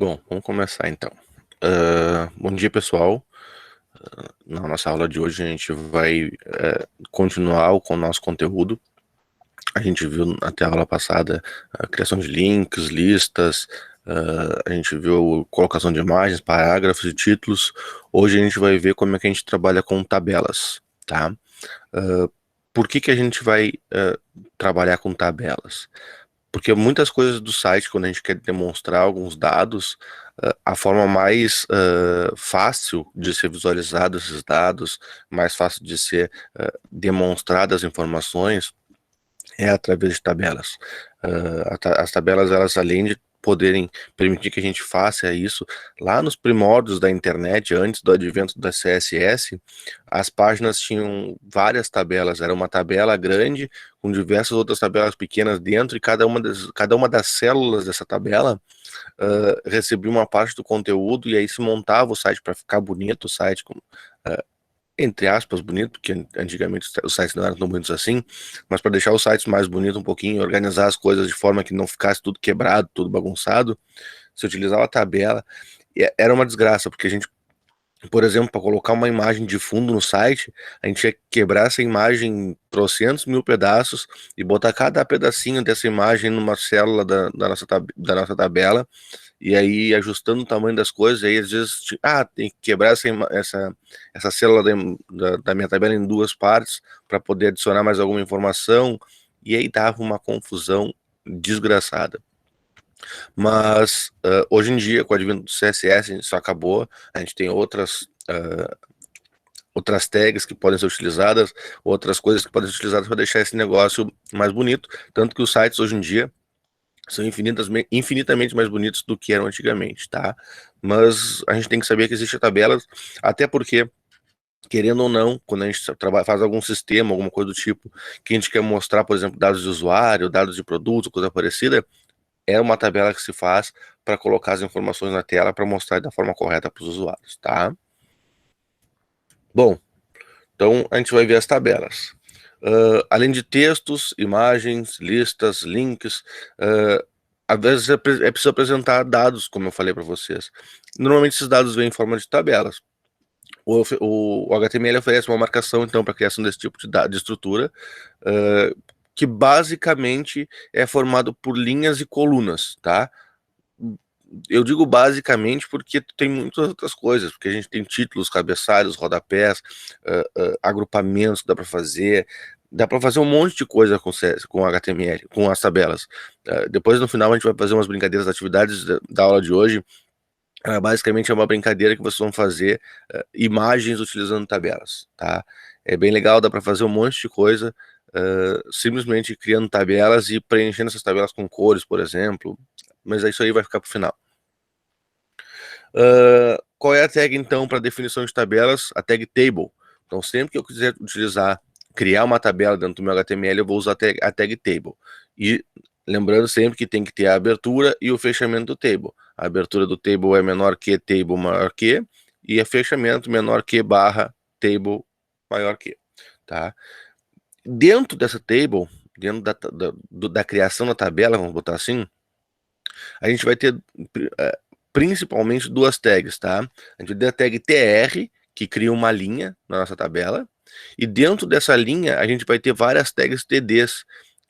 Bom, vamos começar então. Bom dia, pessoal. Na nossa aula de hoje a gente vai continuar com o nosso conteúdo. A gente viu até a aula passada a criação de links, listas, a gente viu colocação de imagens, parágrafos e títulos. Hoje a gente vai ver como é que a gente trabalha com tabelas, tá? Por que a gente vai trabalhar com tabelas? Porque muitas coisas do site, quando a gente quer demonstrar alguns dados, a forma mais fácil de ser visualizado esses dados, mais fácil de ser demonstradas as informações, é através de tabelas. As tabelas, elas além de poderem permitir que a gente faça isso, lá nos primórdios da internet, antes do advento da CSS, as páginas tinham várias tabelas, era uma tabela grande com diversas outras tabelas pequenas dentro, e cada uma das células dessa tabela recebia uma parte do conteúdo, e aí se montava o site para ficar bonito, o site com entre aspas, bonito, porque antigamente os sites não eram tão bonitos assim, mas para deixar os sites mais bonitos um pouquinho, organizar as coisas de forma que não ficasse tudo quebrado, tudo bagunçado, se utilizava a tabela, e era uma desgraça, porque a gente, por exemplo, para colocar uma imagem de fundo no site, a gente ia quebrar essa imagem em trocentos mil pedaços e botar cada pedacinho dessa imagem numa célula da nossa tabela, e aí ajustando o tamanho das coisas, aí às vezes, tem que quebrar essa célula da minha tabela em duas partes para poder adicionar mais alguma informação, e aí dava uma confusão desgraçada. Mas hoje em dia, com o advento do CSS, isso acabou, a gente tem outras tags que podem ser utilizadas, outras coisas que podem ser utilizadas para deixar esse negócio mais bonito, tanto que os sites hoje em dia são infinitamente mais bonitos do que eram antigamente, tá? Mas a gente tem que saber que existem tabelas, até porque, querendo ou não, quando a gente faz algum sistema, alguma coisa do tipo, que a gente quer mostrar, por exemplo, dados de usuário, dados de produto, coisa parecida, é uma tabela que se faz para colocar as informações na tela para mostrar da forma correta para os usuários, tá? Bom, então a gente vai ver as tabelas. Além de textos, imagens, listas, links, às vezes é preciso apresentar dados, como eu falei para vocês. Normalmente esses dados vêm em forma de tabelas. O HTML oferece uma marcação, então, para a criação desse tipo de estrutura, que basicamente é formado por linhas e colunas, tá? Eu digo basicamente porque tem muitas outras coisas, porque a gente tem títulos, cabeçalhos, rodapés, agrupamentos que dá para fazer um monte de coisa com HTML, com as tabelas. Depois, no final, a gente vai fazer umas brincadeiras, atividades da aula de hoje. Basicamente é uma brincadeira que vocês vão fazer imagens utilizando tabelas, tá? É bem legal, dá para fazer um monte de coisa, simplesmente criando tabelas e preenchendo essas tabelas com cores, por exemplo, mas isso aí vai ficar para o final. Qual é a tag, então, para definição de tabelas? A tag table. Então, sempre que eu quiser criar uma tabela dentro do meu HTML, eu vou usar a tag table. E lembrando sempre que tem que ter a abertura e o fechamento do table. A abertura do table é menor que table maior que, e a fechamento menor que barra table maior que, tá? Dentro dessa table, dentro da criação da tabela, vamos botar assim, a gente vai ter principalmente duas tags, tá? A gente tem a tag tr, que cria uma linha na nossa tabela, e dentro dessa linha a gente vai ter várias tags tds,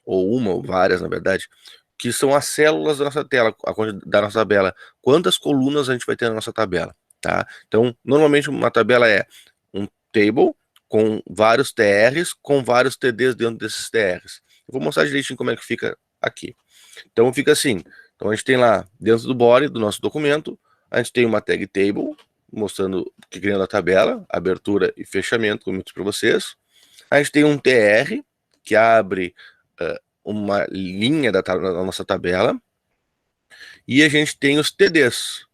ou uma ou várias, na verdade, que são as células da nossa da nossa tabela. Quantas colunas a gente vai ter na nossa tabela, tá? Então, normalmente uma tabela é um table com vários TRs, com vários TDs dentro desses TRs. Eu vou mostrar direitinho como é que fica aqui. Então fica assim. Então a gente tem lá, dentro do body do nosso documento, a gente tem uma tag table, mostrando que criando a tabela, abertura e fechamento, como eu disse para vocês. A gente tem um TR, que abre uma linha da nossa tabela. E a gente tem os TDs,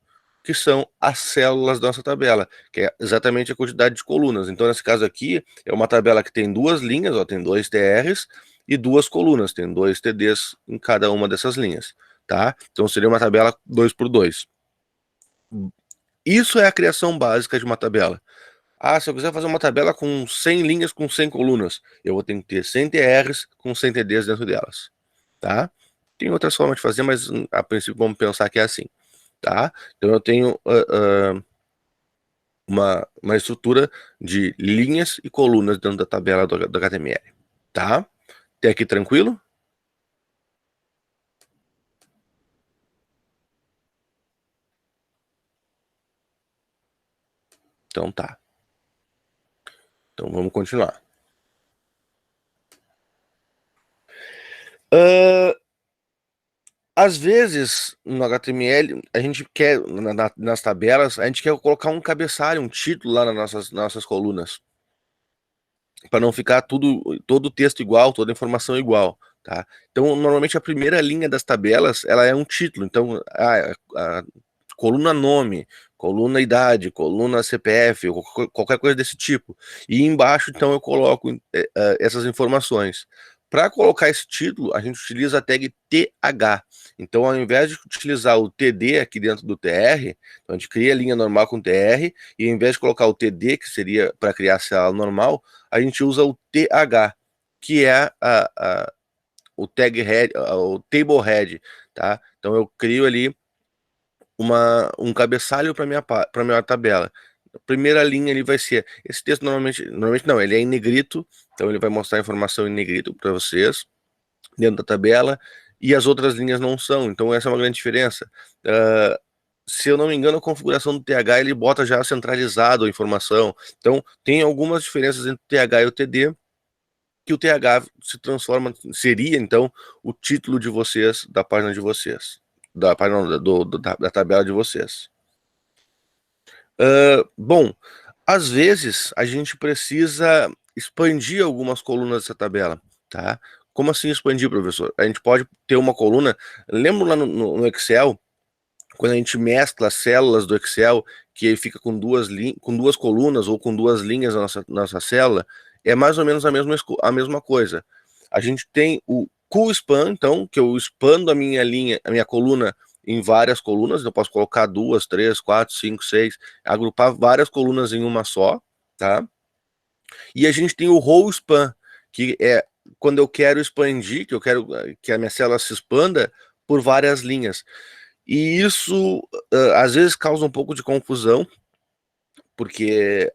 que são as células da nossa tabela, que é exatamente a quantidade de colunas. Então, nesse caso aqui, é uma tabela que tem duas linhas, ó, tem dois TRs e duas colunas, tem dois TDs em cada uma dessas linhas, tá? Então, seria uma tabela 2 por 2. Isso é a criação básica de uma tabela. Se eu quiser fazer uma tabela com 100 linhas, com 100 colunas, eu vou ter que ter 100 TRs com 100 TDs dentro delas, tá? Tem outras formas de fazer, mas a princípio vamos pensar que é assim. tá? Então eu tenho uma estrutura de linhas e colunas dentro da tabela do HTML, tá? Até aqui tranquilo? Então tá. Então vamos continuar. Às vezes, no HTML, a gente quer, nas tabelas, a gente quer colocar um cabeçalho, um título lá nas nossas colunas, para não ficar todo o texto igual, toda a informação igual, tá? Então, normalmente a primeira linha das tabelas, ela é um título. Então, a coluna nome, coluna idade, coluna CPF, ou qualquer coisa desse tipo. E embaixo, então, eu coloco essas informações. Para colocar esse título, a gente utiliza a tag TH. Então, ao invés de utilizar o TD aqui dentro do TR, então a gente cria a linha normal com TR, e ao invés de colocar o TD, que seria para criar a célula normal, a gente usa o TH, que é o tag head, o table head, tá? Então eu crio ali um cabeçalho para minha tabela. A primeira linha ali vai ser esse texto normalmente não, ele é em negrito, então ele vai mostrar a informação em negrito para vocês dentro da tabela, e as outras linhas não são. Então essa é uma grande diferença. Se eu não me engano, a configuração do TH ele bota já centralizado a informação. Então tem algumas diferenças entre o TH e o TD, que o TH se transforma, seria então o título de vocês, da página de vocês, da página da tabela de vocês. Bom, às vezes a gente precisa expandir algumas colunas dessa tabela, tá? Como assim expandir, professor? A gente pode ter uma coluna, lembra lá no Excel, quando a gente mescla as células do Excel, que aí fica com duas colunas ou com duas linhas na nossa célula, é mais ou menos a mesma coisa. A gente tem o QSpan, então, que eu expando a minha linha, a minha coluna em várias colunas, eu posso colocar duas, três, quatro, cinco, seis, agrupar várias colunas em uma só, tá? E a gente tem o RowSpan, que é quando eu quero expandir, que eu quero que a minha célula se expanda por várias linhas. E isso às vezes causa um pouco de confusão, porque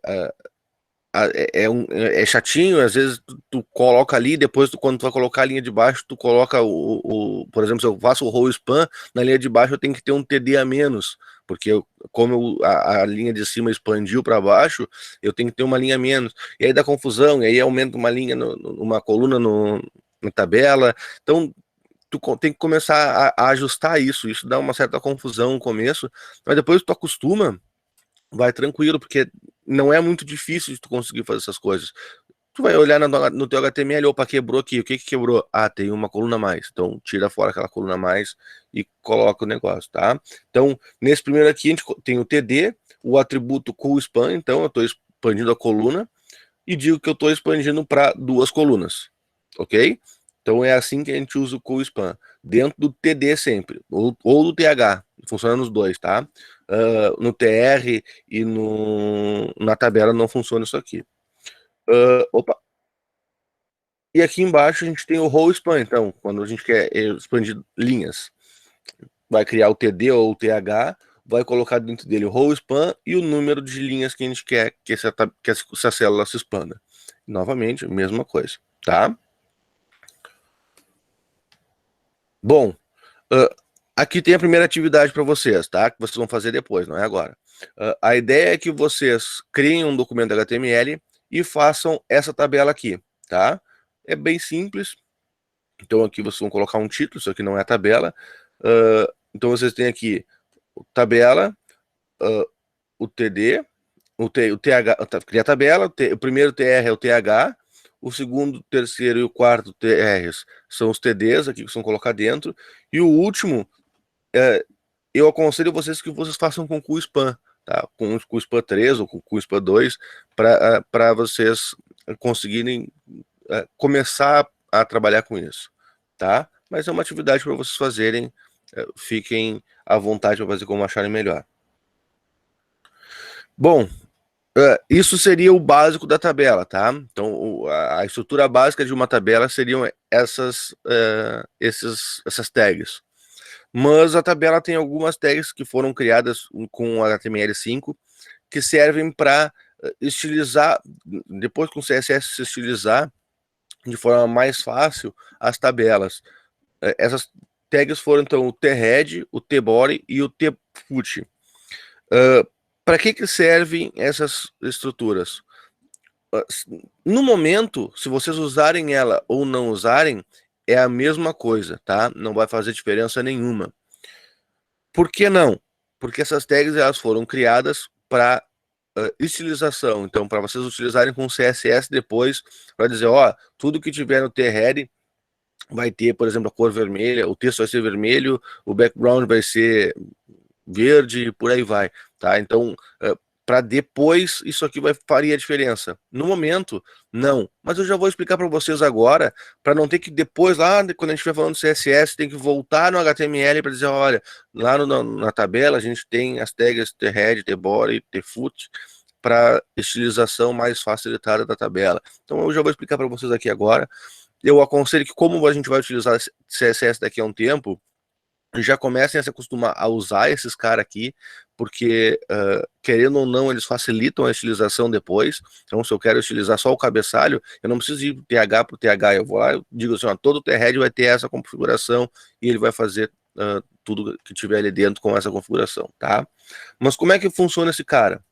é chatinho, às vezes tu coloca ali, depois quando tu vai colocar a linha de baixo, tu coloca por exemplo, se eu faço o roll span, na linha de baixo eu tenho que ter um TD a menos, porque como a linha de cima expandiu para baixo, eu tenho que ter uma linha a menos, e aí dá confusão, e aí aumenta uma linha, uma coluna na tabela, então tu tem que começar a ajustar isso dá uma certa confusão no começo, mas depois tu acostuma, vai tranquilo, porque não é muito difícil de tu conseguir fazer essas coisas. Tu vai olhar no teu HTML, opa, quebrou aqui, o que que quebrou? Ah, tem uma coluna a mais, então tira fora aquela coluna a mais e coloca o negócio, tá? Então, nesse primeiro aqui, a gente tem o TD, o atributo CoolSpan, então eu estou expandindo a coluna, e digo que eu estou expandindo para duas colunas, ok? Então é assim que a gente usa o CoolSpan, dentro do TD sempre, ou do TH, funciona nos dois, tá? No TR e na tabela não funciona isso aqui. Opa. E aqui embaixo a gente tem o RowSpan, então, quando a gente quer expandir linhas, vai criar o TD ou o TH, vai colocar dentro dele o RowSpan e o número de linhas que a gente quer que essa célula se expanda. Novamente, mesma coisa, tá? Bom, aqui tem a primeira atividade para vocês, tá? Que vocês vão fazer depois, não é agora. A ideia é que vocês criem um documento HTML e façam essa tabela aqui, tá? É bem simples. Então aqui vocês vão colocar um título, isso aqui não é a tabela. Então vocês têm aqui tabela, o TD, o TH, cria a tabela, o primeiro TR é o TH, o segundo, terceiro e o quarto TRs são os TDs aqui que são colocar dentro, e o último, eu aconselho vocês que vocês façam com o Spam, tá? Com o Spam 3 ou com o Spam 2, para vocês conseguirem começar a trabalhar com isso, tá? Mas é uma atividade para vocês fazerem, fiquem à vontade para fazer como acharem melhor. Bom, isso seria o básico da tabela, tá? Então, a estrutura básica de uma tabela seriam essas tags. mas a tabela tem algumas tags que foram criadas com HTML5 que servem para estilizar, depois com CSS se estilizar de forma mais fácil as tabelas. Essas tags foram então o thead, o thebody e o thfoot. Para que servem essas estruturas? No momento, se vocês usarem ela ou não usarem, é a mesma coisa, tá? Não vai fazer diferença nenhuma. Por que não? Porque essas tags elas foram criadas para estilização. Então, para vocês utilizarem com CSS depois, para dizer, ó, tudo que tiver no thead vai ter, por exemplo, a cor vermelha, o texto vai ser vermelho, o background vai ser verde, por aí vai, tá? Então, para depois, isso aqui faria diferença. No momento, não. Mas eu já vou explicar para vocês agora, para não ter que depois, lá, quando a gente estiver falando de CSS, tem que voltar no HTML para dizer, olha, lá na tabela a gente tem as tags thead, thebody, thfoot, para estilização mais facilitada da tabela. Então eu já vou explicar para vocês aqui agora. Eu aconselho que, como a gente vai utilizar CSS daqui a um tempo, já comecem a se acostumar a usar esses caras aqui, porque, querendo ou não, eles facilitam a estilização depois. Então, se eu quero estilizar só o cabeçalho, eu não preciso ir do TH para o TH, eu vou lá, eu digo assim, ó, todo o thead vai ter essa configuração e ele vai fazer tudo que tiver ali dentro com essa configuração, tá? Mas como é que funciona esse cara?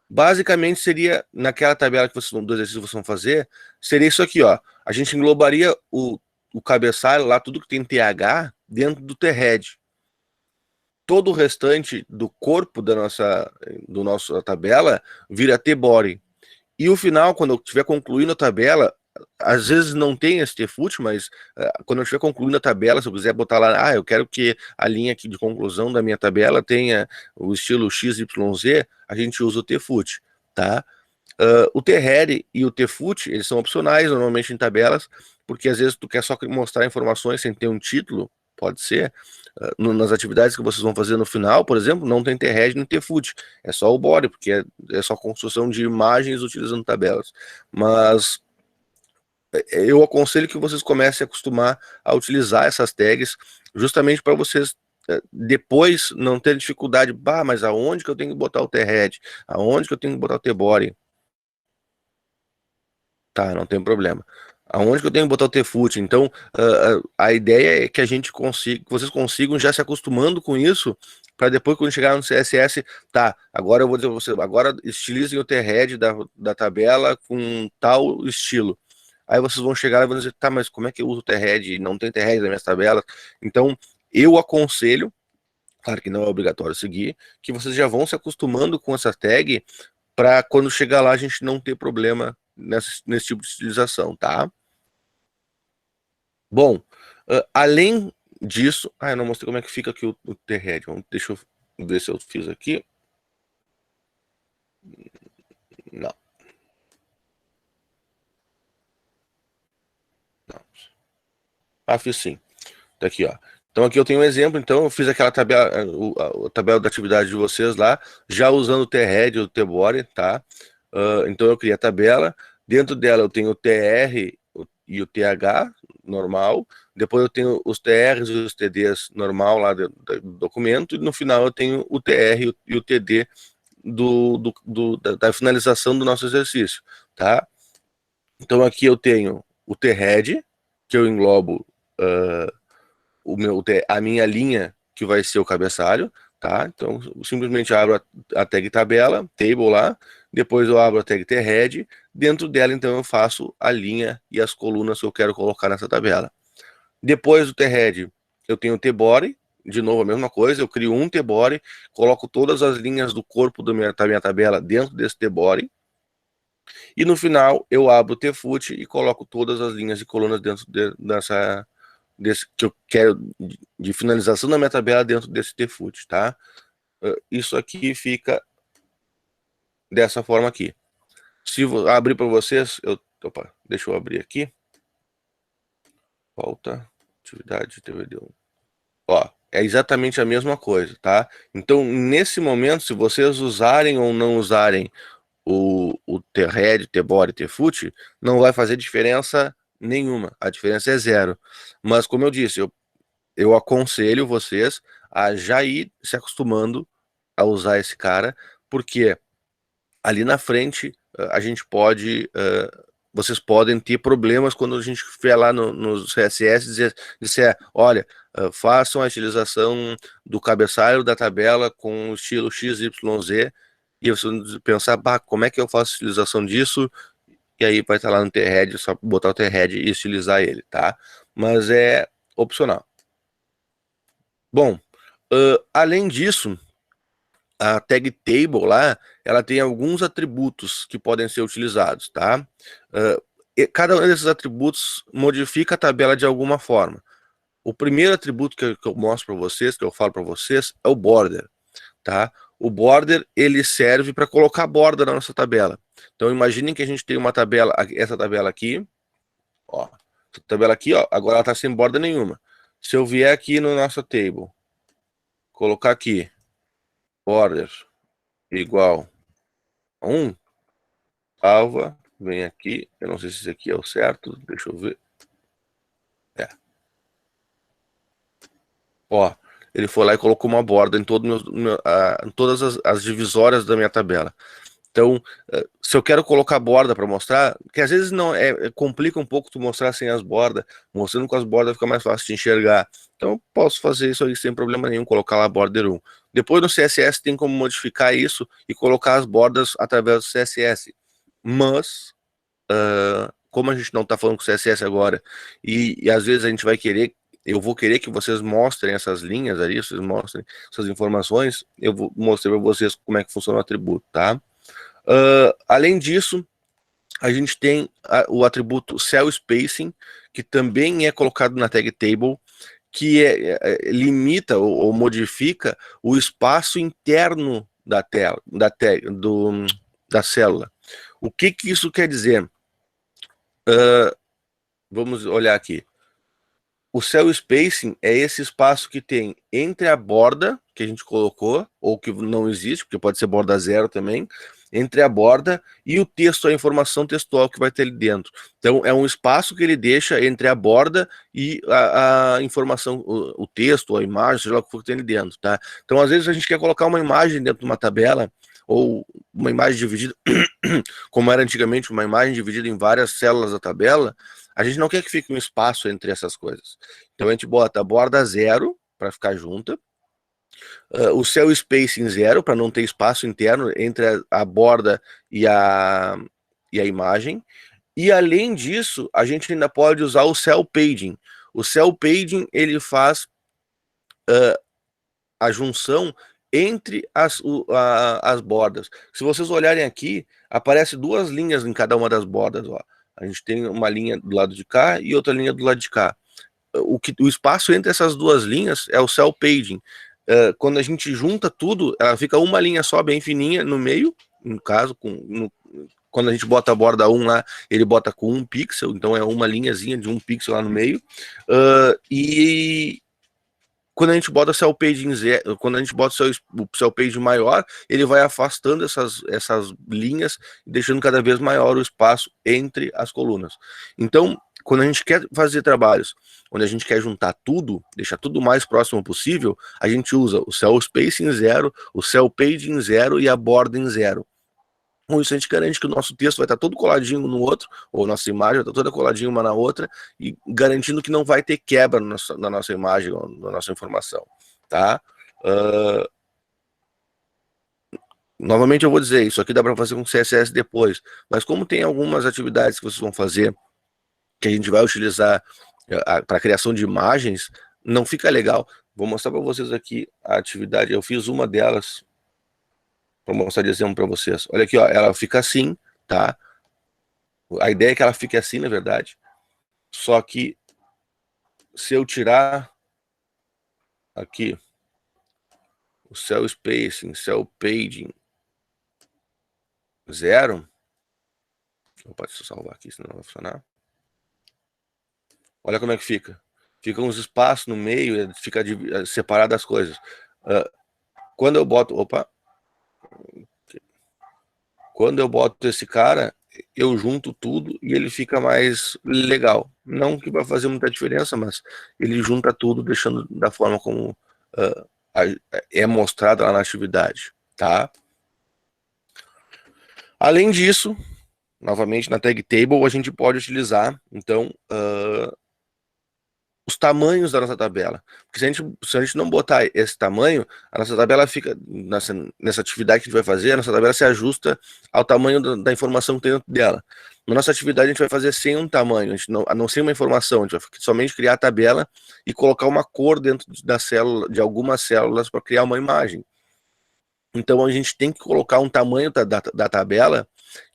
Basicamente seria, naquela tabela que vocês vão, do exercício que vocês vão fazer, seria isso aqui, ó. A gente englobaria o cabeçalho lá, tudo que tem TH, dentro do thead. Todo o restante do corpo da nossa tabela vira thbody. E o final, quando eu estiver concluindo a tabela, às vezes não tem esse thfoot, mas quando eu estiver concluindo a tabela, se eu quiser botar lá, eu quero que a linha aqui de conclusão da minha tabela tenha o estilo XYZ, a gente usa o thfoot, tá? O thead e o thfoot, eles são opcionais normalmente em tabelas, porque às vezes tu quer só mostrar informações sem ter um título, pode ser. Nas atividades que vocês vão fazer no final, por exemplo, não tem thead nem thfoot, é só o body, porque é só construção de imagens utilizando tabelas. Mas eu aconselho que vocês comecem a acostumar a utilizar essas tags, justamente para vocês depois não ter dificuldade, mas aonde que eu tenho que botar o thead? Aonde que eu tenho que botar o thbody? Tá, não tem problema. Aonde que eu tenho que botar o thfoot? Então, a ideia é que a gente consiga, que vocês consigam já se acostumando com isso, para depois, quando chegar no CSS, tá, agora eu vou dizer pra vocês, agora estilizem o thead da tabela com tal estilo. Aí vocês vão chegar e vão dizer, tá, mas como é que eu uso o thead? Não tem thead nas minhas tabelas. Então, eu aconselho, claro que não é obrigatório seguir, que vocês já vão se acostumando com essa tag, para quando chegar lá a gente não ter problema nesse tipo de utilização, tá? Bom, além disso, eu não mostrei como é que fica aqui o thead. Deixa eu ver se eu fiz aqui. Não. Não. Fiz sim. Tá aqui, ó. Então aqui eu tenho um exemplo, então eu fiz aquela tabela, a tabela da atividade de vocês lá, já usando o thead, o thbody, tá? Então eu criei a tabela, dentro dela eu tenho o tr e o th normal, depois eu tenho os trs e os tds normal lá do documento, e no final eu tenho o tr e o td da finalização do nosso exercício, tá? Então aqui eu tenho o thead, que eu englobo a minha linha, que vai ser o cabeçalho, tá? Então, eu simplesmente abro a tag tabela, table lá, depois eu abro a tag thead, dentro dela, então, eu faço a linha e as colunas que eu quero colocar nessa tabela. Depois do thead, eu tenho o thbody, de novo a mesma coisa, eu crio um thbody, coloco todas as linhas do corpo da minha tabela dentro desse thbody, e no final eu abro o thfoot e coloco todas as linhas e colunas dentro dessa que eu quero de finalização da minha tabela dentro desse thfoot, tá? Isso aqui fica dessa forma aqui. Se eu abrir para vocês, opa, deixa eu abrir aqui. Volta, atividade, TVD. Ó, é exatamente a mesma coisa, tá? Então, nesse momento, se vocês usarem ou não usarem o thead, thbody, thfoot, não vai fazer diferença nenhuma. A diferença é zero. Mas, como eu disse, eu aconselho vocês a já ir se acostumando a usar esse cara, porque ali na frente a gente pode, vocês podem ter problemas quando a gente for lá no CSS e disser, olha, façam a utilização do cabeçalho da tabela com o estilo XYZ, e você pensar, bah, como é que eu faço a utilização disso? E aí vai estar lá no T-Head, só botar o T-Head e utilizar ele, tá? Mas é opcional. Bom, além disso, a tag table lá, ela tem alguns atributos que podem ser utilizados, tá? Cada um desses atributos modifica a tabela de alguma forma. O primeiro atributo que eu mostro para vocês, que eu falo para vocês, é o border, tá? O border, ele serve para colocar borda na nossa tabela. Então, imaginem que a gente tem uma tabela, essa tabela aqui, ó, essa tabela aqui, ó, agora ela está sem borda nenhuma. Se eu vier aqui no nosso table, colocar aqui, border igual a 1, salva, vem aqui, eu não sei se esse aqui é o certo, deixa eu ver. É. Ó, ele foi lá e colocou uma borda em, em todas as divisórias da minha tabela. Então, se eu quero colocar borda para mostrar, que às vezes não complica um pouco tu mostrar sem as bordas, mostrando com as bordas fica mais fácil de enxergar. Então, eu posso fazer isso aí sem problema nenhum, colocar lá border 1. Depois no CSS tem como modificar isso e colocar as bordas através do CSS. Mas, como a gente não está falando com CSS agora, e às vezes a gente vai querer, eu vou querer que vocês mostrem essas linhas ali, vocês mostrem essas informações, eu vou mostrar para vocês como é que funciona o atributo, tá? Além disso, a gente tem o atributo cell spacing, que também é colocado na tag table, que limita ou modifica o espaço interno da tela, da célula. O que isso quer dizer? Vamos olhar aqui. O cell spacing é esse espaço que tem entre a borda que a gente colocou, ou que não existe, porque pode ser borda zero também, entre a borda e o texto, a informação textual que vai ter ali dentro. Então, é um espaço que ele deixa entre a borda e a informação, o texto, a imagem, seja lá o que for que tem ali dentro, tá? Então, às vezes, a gente quer colocar uma imagem dentro de uma tabela, ou uma imagem dividida, como era antigamente, uma imagem dividida em várias células da tabela, a gente não quer que fique um espaço entre essas coisas. Então a gente bota a borda zero para ficar junta, o cell spacing zero para não ter espaço interno entre a borda e a imagem. E além disso, a gente ainda pode usar o cell paging. O cell paging ele faz a junção entre as bordas. Se vocês olharem aqui, aparece duas linhas em cada uma das bordas. Ó. A gente tem uma linha do lado de cá e outra linha do lado de cá. O espaço entre essas duas linhas é o cell paging. Quando a gente junta tudo, ela fica uma linha só, bem fininha, no meio, no caso, quando a gente bota a borda 1 lá, ele bota com 1 pixel, então é uma linhazinha de 1 pixel lá no meio. E quando a gente bota o cell page zero, quando a gente bota o cell page maior, ele vai afastando essas linhas, deixando cada vez maior o espaço entre as colunas. Então, quando a gente quer fazer trabalhos onde a gente quer juntar tudo, deixar tudo o mais próximo possível, a gente usa o cell spacing zero, o cell paging zero e a borda em zero. Com isso, a gente garante que o nosso texto vai estar todo coladinho um no outro, ou nossa imagem vai estar toda coladinha uma na outra, e garantindo que não vai ter quebra na nossa imagem, ou na nossa informação, tá? Novamente eu vou dizer, isso aqui dá para fazer com CSS depois, mas como tem algumas atividades que vocês vão fazer, que a gente vai utilizar para criação de imagens, não fica legal. Vou mostrar para vocês aqui a atividade, eu fiz uma delas, para mostrar de exemplo para vocês. Olha aqui, ó, ela fica assim, tá? A ideia é que ela fique assim, na verdade. Só que se eu tirar aqui o cell spacing, cell paging zero, opa, deixa eu salvar aqui, senão não vai funcionar. Olha como é que fica. Fica uns espaços no meio, fica separado as coisas. Quando eu boto, quando eu boto esse cara, eu junto tudo e ele fica mais legal. Não que vai fazer muita diferença, mas ele junta tudo, deixando da forma como é mostrado lá na atividade, tá? Além disso, novamente na tag table a gente pode utilizar, então, os tamanhos da nossa tabela. Porque se a gente não botar esse tamanho, a nossa tabela fica, nessa atividade que a gente vai fazer, a nossa tabela se ajusta ao tamanho da informação que tem dentro dela. Na nossa atividade, a gente vai fazer sem um tamanho, a não ser uma informação, a gente vai somente criar a tabela e colocar uma cor dentro da célula, de algumas células, para criar uma imagem. Então a gente tem que colocar um tamanho da tabela,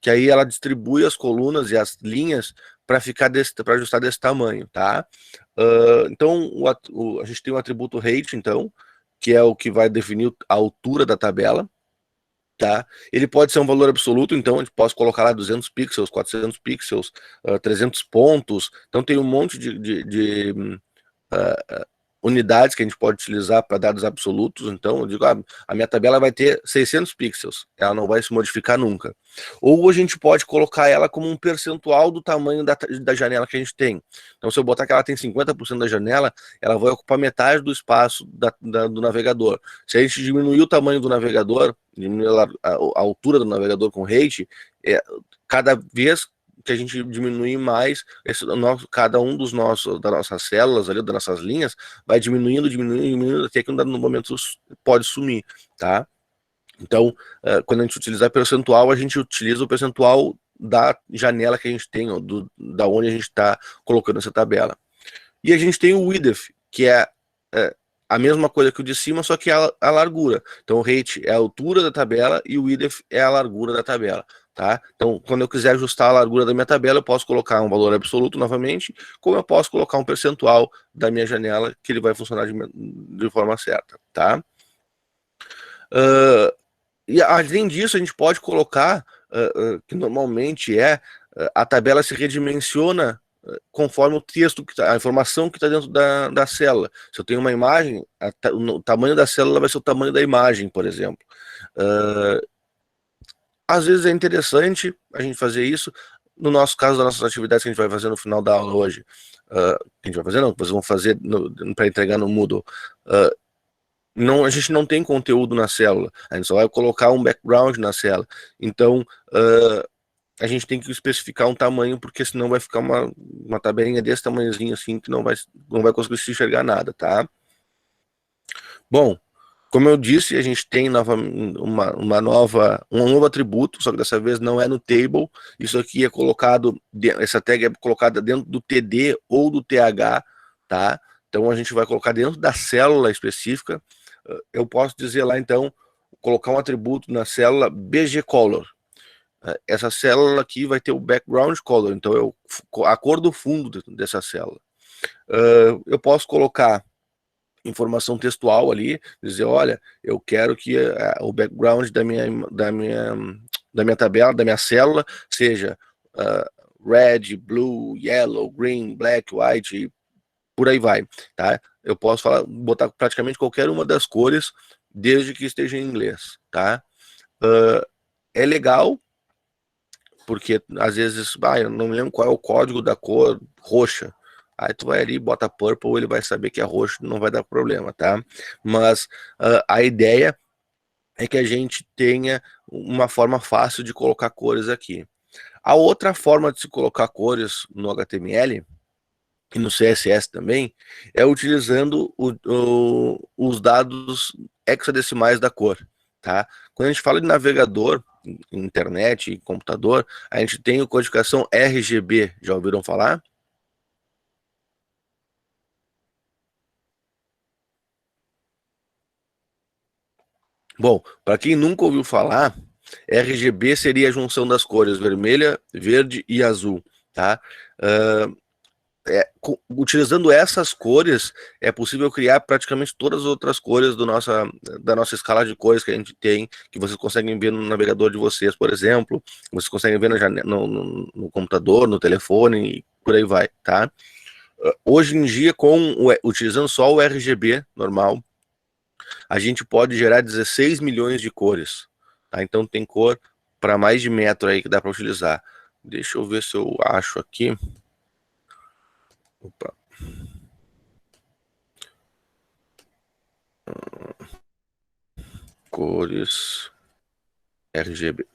que aí ela distribui as colunas e as linhas para ajustar desse tamanho, tá? Então a gente tem o atributo height, então, que é o que vai definir a altura da tabela, tá? Ele pode ser um valor absoluto, então a gente pode colocar lá 200 pixels, 400 pixels, 300 pontos, então tem um monte de unidades que a gente pode utilizar para dados absolutos. Então eu digo, a minha tabela vai ter 600 pixels, ela não vai se modificar nunca. Ou a gente pode colocar ela como um percentual do tamanho da janela que a gente tem. Então se eu botar que ela tem 50% da janela, ela vai ocupar metade do espaço do navegador. Se a gente diminuir o tamanho do navegador, diminuir a altura do navegador com rate, cada vez que a gente diminuir mais, cada um das nossas células ali, das nossas linhas, vai diminuindo, até que no momento pode sumir, tá? Então, quando a gente utilizar percentual, a gente utiliza o percentual da janela que a gente tem, ó, da onde a gente está colocando essa tabela. E a gente tem o width, que é a mesma coisa que o de cima, só que é a largura. Então o height é a altura da tabela e o width é a largura da tabela, tá? Então quando eu quiser ajustar a largura da minha tabela, eu posso colocar um valor absoluto novamente, como eu posso colocar um percentual da minha janela, que ele vai funcionar de forma certa, tá? E além disso, a gente pode colocar, que normalmente a tabela se redimensiona conforme o texto, a informação que está dentro da célula. Se eu tenho uma imagem, o tamanho da célula vai ser o tamanho da imagem, por exemplo. Às vezes é interessante a gente fazer isso. No nosso caso, das nossas atividades que a gente vai fazer no final da aula hoje, que a gente vai fazer, não, que vocês vão fazer para entregar no Moodle, não, a gente não tem conteúdo na célula, a gente só vai colocar um background na célula. Então, a gente tem que especificar um tamanho, porque senão vai ficar uma tabelinha desse tamanhozinho assim, que não vai conseguir se enxergar nada, tá? Bom, como eu disse, a gente tem um novo atributo, só que dessa vez não é no table. Isso aqui é colocado, essa tag é colocada dentro do TD ou do TH, tá? Então a gente vai colocar dentro da célula específica. Eu posso dizer lá, então, colocar um atributo na célula bgcolor. Essa célula aqui vai ter o background color, então a cor do fundo dessa célula. Eu posso colocar informação textual ali, dizer, olha, eu quero que o background da minha tabela, da minha célula, seja red, blue, yellow, green, black, white, e por aí vai, tá? Eu posso botar praticamente qualquer uma das cores, desde que esteja em inglês, tá? É legal, porque às vezes, eu não me lembro qual é o código da cor roxa. Aí tu vai ali, bota purple, ele vai saber que é roxo, não vai dar problema, tá? Mas a ideia é que a gente tenha uma forma fácil de colocar cores aqui. A outra forma de se colocar cores no HTML e no CSS também é utilizando os dados hexadecimais da cor, tá? Quando a gente fala de navegador, internet e computador, a gente tem a codificação RGB, já ouviram falar? Bom, para quem nunca ouviu falar, RGB seria a junção das cores vermelha, verde e azul, tá? Utilizando essas cores, é possível criar praticamente todas as outras cores da nossa escala de cores que a gente tem, que vocês conseguem ver no navegador de vocês, por exemplo, vocês conseguem ver no computador, no telefone, e por aí vai, tá? Hoje em dia, utilizando só o RGB normal, a gente pode gerar 16 milhões de cores, tá? Então tem cor para mais de metro aí que dá para utilizar. Deixa eu ver se eu acho aqui. Opa. Cores RGB.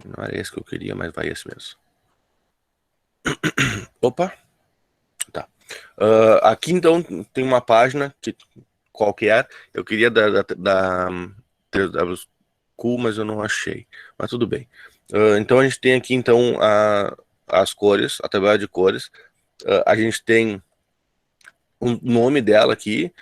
Não era esse que eu queria, mas vai esse mesmo. Opa. Tá. Aqui então tem uma página que qualquer. Eu queria da 3W Cool, mas eu não achei. Mas tudo bem. Então a gente tem aqui então as cores, a tabela de cores. A gente tem o nome dela aqui,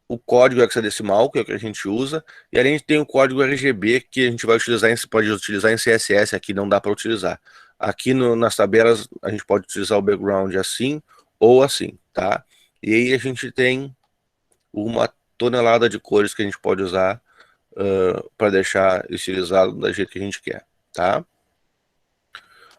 o código hexadecimal, que é o que a gente usa, e a gente tem o código RGB que a gente vai utilizar, pode utilizar em CSS, aqui não dá para utilizar. Aqui nas tabelas a gente pode utilizar o background assim ou assim, tá? E aí a gente tem uma tonelada de cores que a gente pode usar para deixar estilizado da jeito que a gente quer, tá?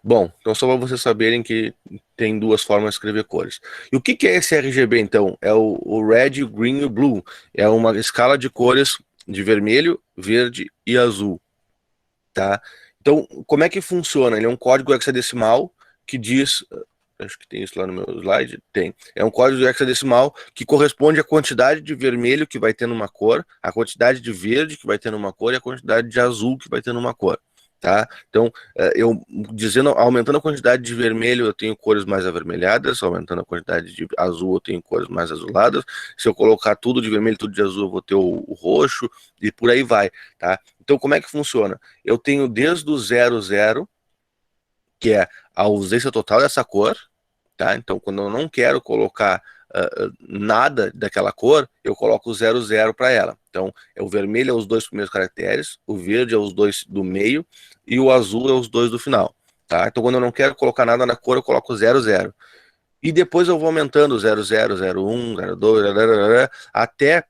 Bom, então só para vocês saberem que tem duas formas de escrever cores. E o que é esse RGB, então? É o Red, Green e Blue. É uma escala de cores de vermelho, verde e azul, tá? Então, como é que funciona? Ele é um código hexadecimal que diz... Acho que tem isso lá no meu slide. Tem. É um código hexadecimal que corresponde à quantidade de vermelho que vai ter numa cor, a quantidade de verde que vai ter numa cor e a quantidade de azul que vai ter numa cor. Tá? Então, eu aumentando a quantidade de vermelho, eu tenho cores mais avermelhadas, aumentando a quantidade de azul, eu tenho cores mais azuladas. Se eu colocar tudo de vermelho, tudo de azul, eu vou ter o roxo, e por aí vai. Tá? Então, como é que funciona? Eu tenho desde o 00, que é a ausência total dessa cor, tá? Então, quando eu não quero colocar nada daquela cor, eu coloco o 00 para ela. Então, o vermelho é os dois primeiros caracteres, o verde é os dois do meio e o azul é os dois do final, tá? Então, quando eu não quero colocar nada na cor, eu coloco 00. E depois eu vou aumentando 00, 01, 02, até,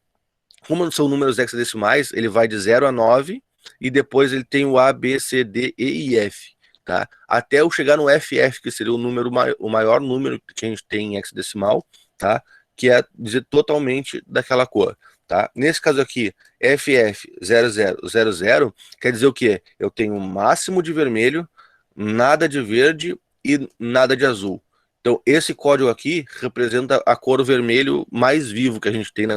como são números hexadecimais, ele vai de 0 a 9 e depois ele tem o A, B, C, D, E e F. Tá? Até eu chegar no FF, que seria o maior número que a gente tem em hexadecimal, tá? Que é dizer totalmente daquela cor. Tá? Nesse caso aqui, FF0000 quer dizer o quê? Eu tenho o máximo de vermelho, nada de verde e nada de azul. Então, esse código aqui representa a cor vermelho mais vivo que a gente tem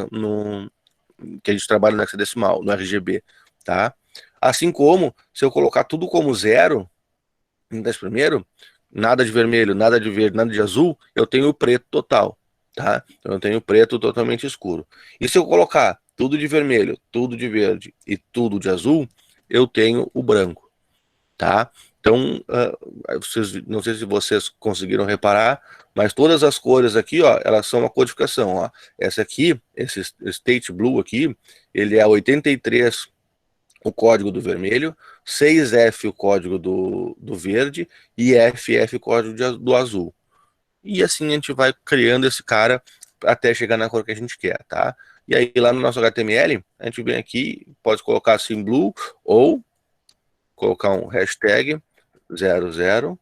que a gente trabalha no hexadecimal, no RGB, tá? Assim como, se eu colocar tudo como zero, no 10 primeiro, nada de vermelho, nada de verde, nada de azul, eu tenho o preto total, tá? Então eu tenho o preto totalmente escuro. E se eu colocar tudo de vermelho, tudo de verde e tudo de azul, eu tenho o branco, tá? Então, não sei se vocês conseguiram reparar, mas todas as cores aqui, ó, elas são uma codificação, ó. Essa aqui, esse State Blue aqui, ele é 83 o código do vermelho, 6F o código do verde e FF o código do azul. E assim a gente vai criando esse cara até chegar na cor que a gente quer, tá? E aí lá no nosso HTML, a gente vem aqui, pode colocar assim blue ou colocar um hashtag 0000FF.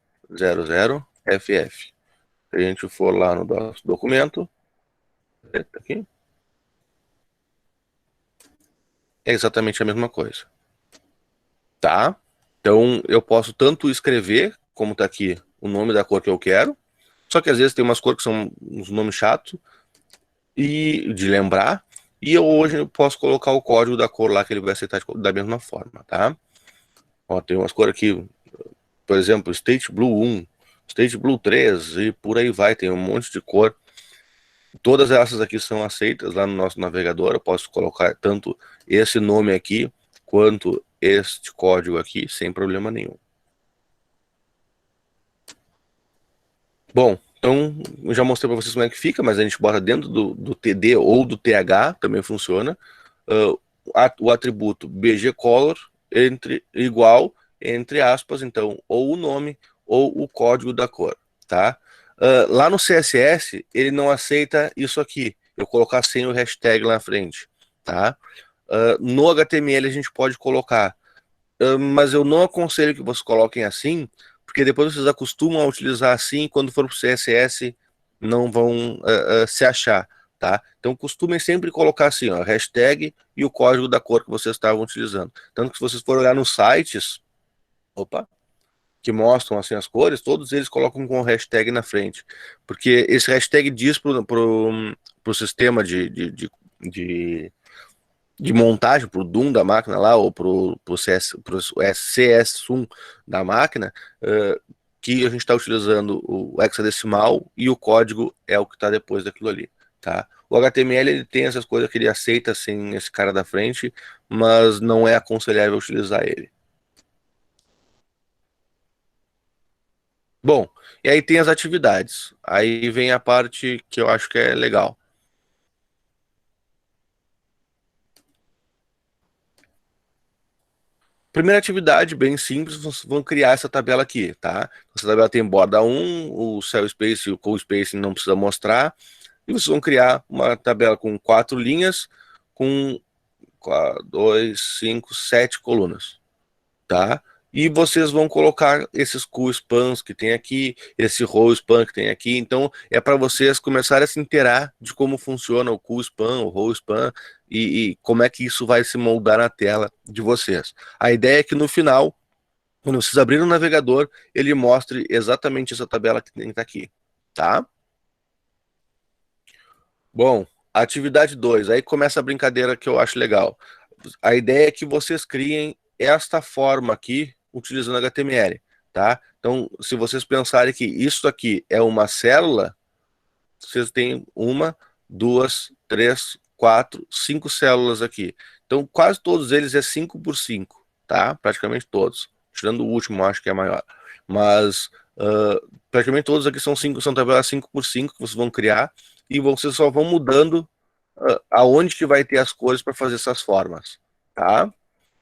Se a gente for lá no nosso documento, aqui, é exatamente a mesma coisa, tá? Então eu posso tanto escrever, como tá aqui, o nome da cor que eu quero, só que às vezes tem umas cores que são uns nomes chatos e de lembrar, e hoje eu posso colocar o código da cor lá que ele vai aceitar da mesma forma, tá? Ó, tem umas cores aqui, por exemplo, State Blue 1, State Blue 3 e por aí vai, tem um monte de cor. Todas essas aqui são aceitas lá no nosso navegador, eu posso colocar tanto esse nome aqui, quanto este código aqui, sem problema nenhum. Bom, então eu já mostrei para vocês como é que fica, mas a gente bota dentro do TD ou do TH, também funciona, o atributo bgcolor igual, entre aspas, então, ou o nome ou o código da cor, tá? Lá no CSS, ele não aceita isso aqui, eu colocar sem o hashtag lá na frente, tá? No HTML a gente pode colocar, mas eu não aconselho que vocês coloquem assim, porque depois vocês acostumam a utilizar assim, quando for para o CSS, não vão se achar, tá? Então costumem sempre colocar assim, ó, hashtag e o código da cor que vocês estavam utilizando. Tanto que se vocês forem olhar nos sites, opa, que mostram assim as cores, todos eles colocam com o hashtag na frente, porque esse hashtag diz pro sistema de, de montagem, pro DUM da máquina lá, ou pro CS1 da máquina, que a gente está utilizando o hexadecimal e o código é o que está depois daquilo ali, tá? O HTML ele tem essas coisas que ele aceita sem esse cara da frente, mas não é aconselhável utilizar ele. Bom, e aí tem as atividades. Aí vem a parte que eu acho que é legal. Primeira atividade, bem simples, vocês vão criar essa tabela aqui, tá? Essa tabela tem borda 1, o cell space e o call spacing não precisa mostrar. E vocês vão criar uma tabela com 4 linhas, com 2, 5, 7 colunas, tá? E vocês vão colocar esses cool spans que tem aqui, esse row span que tem aqui. Então, é para vocês começarem a se inteirar de como funciona o cool span, o row span e como é que isso vai se moldar na tela de vocês. A ideia é que no final, quando vocês abrirem o navegador, ele mostre exatamente essa tabela que tem que estar aqui, tá? Bom, atividade 2, aí começa a brincadeira que eu acho legal. A ideia é que vocês criem esta forma aqui utilizando HTML, tá? Então, se vocês pensarem que isso aqui é uma célula, vocês têm uma, duas, três, quatro, 5 células aqui. Então, quase todos eles é 5 por 5, tá? Praticamente todos. Tirando o último, acho que é maior. Mas praticamente todos aqui são são tabelas 5 por 5 que vocês vão criar e vocês só vão mudando aonde que vai ter as cores para fazer essas formas, tá?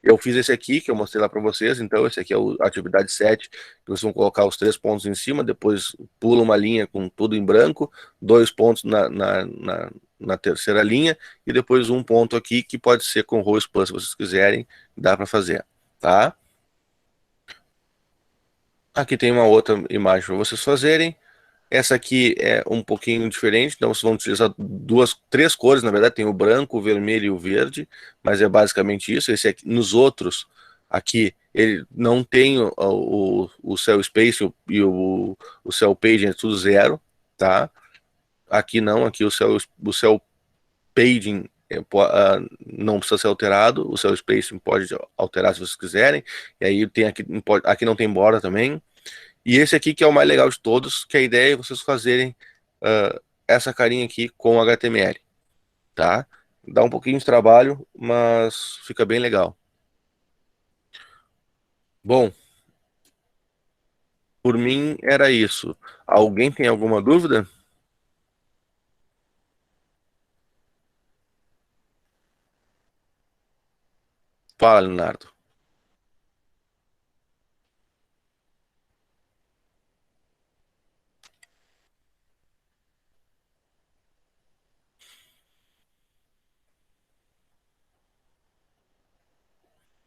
Eu fiz esse aqui, que eu mostrei lá para vocês, então esse aqui é a atividade 7, que vocês vão colocar os 3 pontos em cima, depois pula uma linha com tudo em branco, 2 pontos na terceira linha, e depois um ponto aqui, que pode ser com row span, se vocês quiserem, dá para fazer, tá? Aqui tem uma outra imagem para vocês fazerem. Essa aqui é um pouquinho diferente, então vocês vão utilizar três cores, na verdade, tem o branco, o vermelho e o verde, mas é basicamente isso. Esse aqui, nos outros, aqui, ele não tem o cell space o cell page, é tudo zero, tá? Aqui não, aqui o cell paging não precisa ser alterado, o cell spacing pode alterar se vocês quiserem, e aí tem aqui não tem borda também. E esse aqui que é o mais legal de todos, que a ideia é vocês fazerem essa carinha aqui com HTML, tá? Dá um pouquinho de trabalho, mas fica bem legal. Bom, por mim era isso. Alguém tem alguma dúvida? Fala, Leonardo.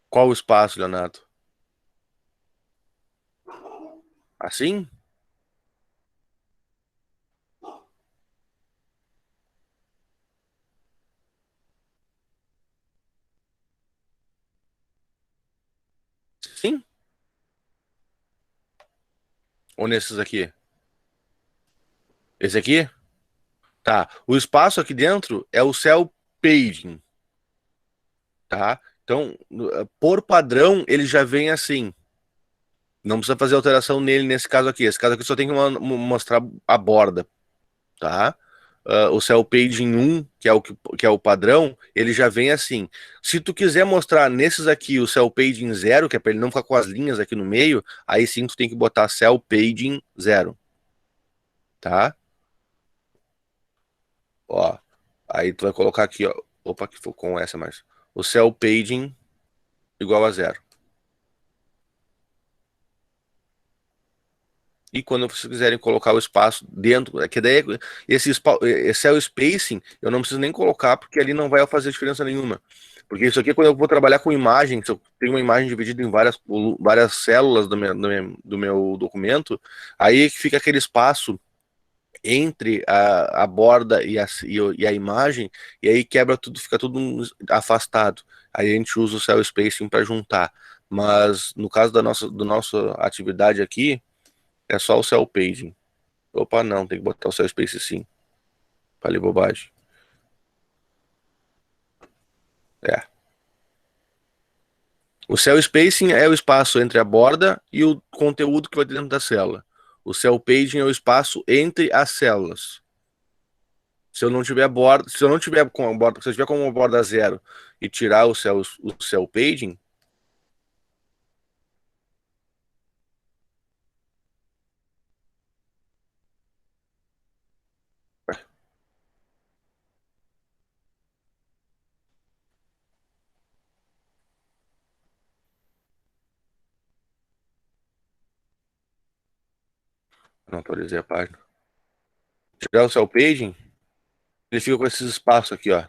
Qual o espaço, Leonardo? Assim? Sim? Ou nesses aqui? Esse aqui? Tá. O espaço aqui dentro é o cell paging, tá? Então, por padrão, ele já vem assim. Não precisa fazer alteração nele nesse caso aqui. Esse caso aqui só tem que mostrar a borda, tá? O cell paging 1, que é o padrão, ele já vem assim. Se tu quiser mostrar nesses aqui o cell paging 0, que é para ele não ficar com as linhas aqui no meio, aí sim tu tem que botar cell paging 0, tá? Ó, aí tu vai colocar aqui, ó. Opa, que foi com essa mais. O cell paging igual a 0. E quando vocês quiserem colocar o espaço dentro, que daí esse cell spacing eu não preciso nem colocar, porque ali não vai fazer diferença nenhuma. Porque isso aqui, quando eu vou trabalhar com imagem, se eu tenho uma imagem dividida em várias células do meu documento, aí fica aquele espaço entre a borda e a imagem, e aí quebra tudo, fica tudo afastado. Aí a gente usa o cell spacing para juntar. Mas no caso do nossa atividade aqui, é só o cell paging. Opa, não, tem que botar o cell spacing sim. Falei bobagem. É. O cell spacing é o espaço entre a borda e o conteúdo que vai dentro da célula. O cell paging é o espaço entre as células. Se eu não tiver borda, se eu não tiver com a borda, se eu tiver com uma borda zero e tirar o cell paging, não atualizei a página. Tirar o cell paging, ele fica com esses espaços aqui, ó,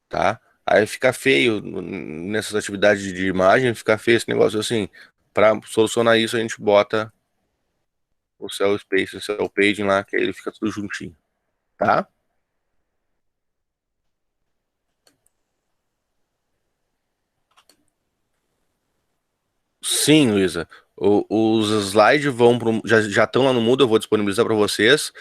tá? Aí fica feio nessas atividades de imagem, fica feio esse negócio assim. Para solucionar isso, a gente bota o cell space, o cell paging lá, que aí ele fica tudo juntinho, tá? Sim, Luísa. Os slides vão já estão lá no Moodle, eu vou disponibilizar para vocês.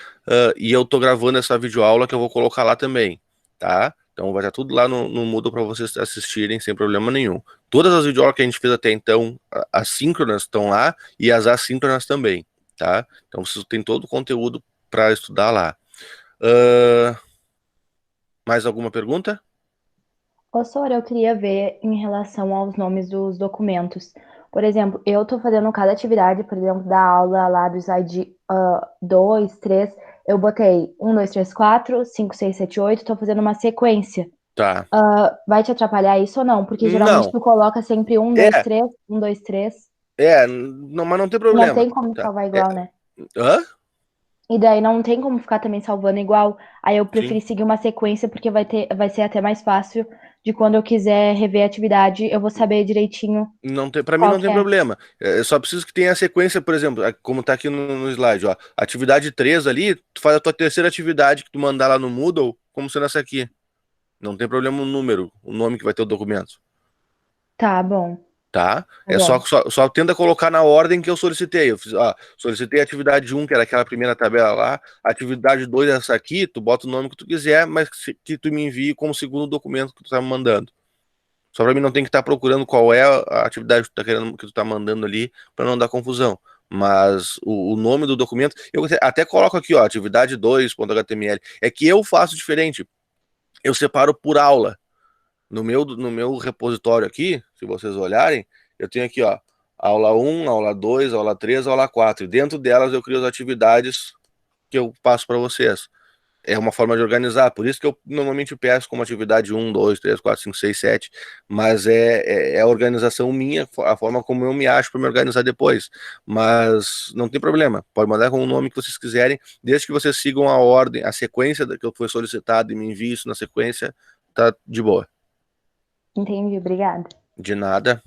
E eu tô gravando essa videoaula que eu vou colocar lá também, tá? Então vai estar tudo lá no Moodle para vocês assistirem sem problema nenhum. Todas as videoaulas que a gente fez até então, as síncronas estão lá e as assíncronas também, tá? Então vocês têm todo o conteúdo para estudar lá. Ah, mais alguma pergunta? Ô, Sora, eu queria ver em relação aos nomes dos documentos. Por exemplo, eu estou fazendo cada atividade, por exemplo, da aula lá do slide 2, 3, eu botei 1, 2, 3, 4, 5, 6, 7, 8, estou fazendo uma sequência. Tá. Vai te atrapalhar isso ou não? Porque geralmente Não. tu coloca sempre 1, 2, É, 3, 1, 2, 3, não, mas não tem e não problema, tem como tá? salvar É, igual, né? hã? E daí não tem como ficar também salvando igual. Aí eu Sim. preferi seguir uma sequência porque vai ser até mais fácil de quando eu quiser rever a atividade, eu vou saber direitinho Não tem, para mim qual não que tem é. problema. Eu só preciso que tenha a sequência, por exemplo, como tá aqui no slide, ó. Atividade 3 ali, tu faz a tua terceira atividade que tu mandar lá no Moodle, como sendo essa aqui. Não tem problema o número, o nome que vai ter o documento, Tá bom, tá? tá É bom. só tenta colocar na ordem que eu solicitei. Eu fiz, ó, solicitei a atividade um que era aquela primeira tabela lá, atividade 2 é essa aqui, tu bota o nome que tu quiser, mas que tu me envie como segundo documento que tu tá me mandando. Só para mim não tem que estar procurando qual é a atividade que tu tá querendo, que tu tá mandando ali para não dar confusão. Mas o nome do documento, eu até coloco aqui, ó, atividade 2.html. É que eu faço diferente. Eu separo por aula. No meu repositório aqui, se vocês olharem, eu tenho aqui, ó, aula um, aula 2, aula 3, aula 4. E dentro delas eu crio as atividades que eu passo para vocês. É uma forma de organizar, por isso que eu normalmente peço como atividade um, 2, 3, 4, 5, 6, 7, mas é a organização minha, a forma como eu me acho para me organizar depois. Mas não tem problema, pode mandar com o nome que vocês quiserem, desde que vocês sigam a ordem, a sequência que eu foi solicitado e me envie isso na sequência, tá de boa. Entendi, obrigada. De nada.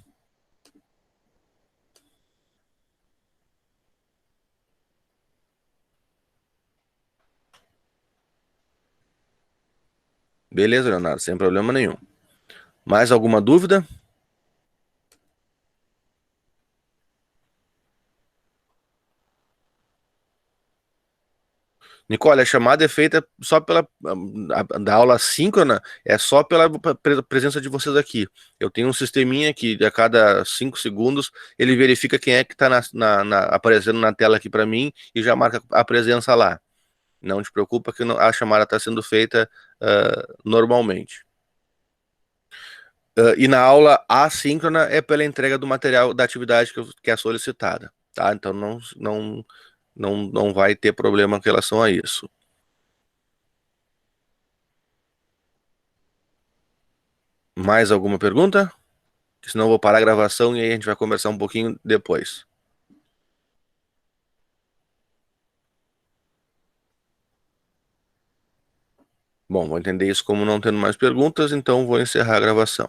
Beleza, Leonardo, sem problema nenhum. Mais alguma dúvida? Nicole, a chamada é feita só da aula síncrona, é só pela presença de vocês aqui. Eu tenho um sisteminha que a cada 5 segundos ele verifica quem é que está aparecendo na tela aqui para mim e já marca a presença lá. Não te preocupa que a chamada está sendo feita normalmente. E na aula assíncrona é pela entrega do material da atividade que é solicitada, tá? Então não vai ter problema com relação a isso. Mais alguma pergunta? Senão eu vou parar a gravação e aí a gente vai conversar um pouquinho depois. Bom, vou entender isso como não tendo mais perguntas, então vou encerrar a gravação.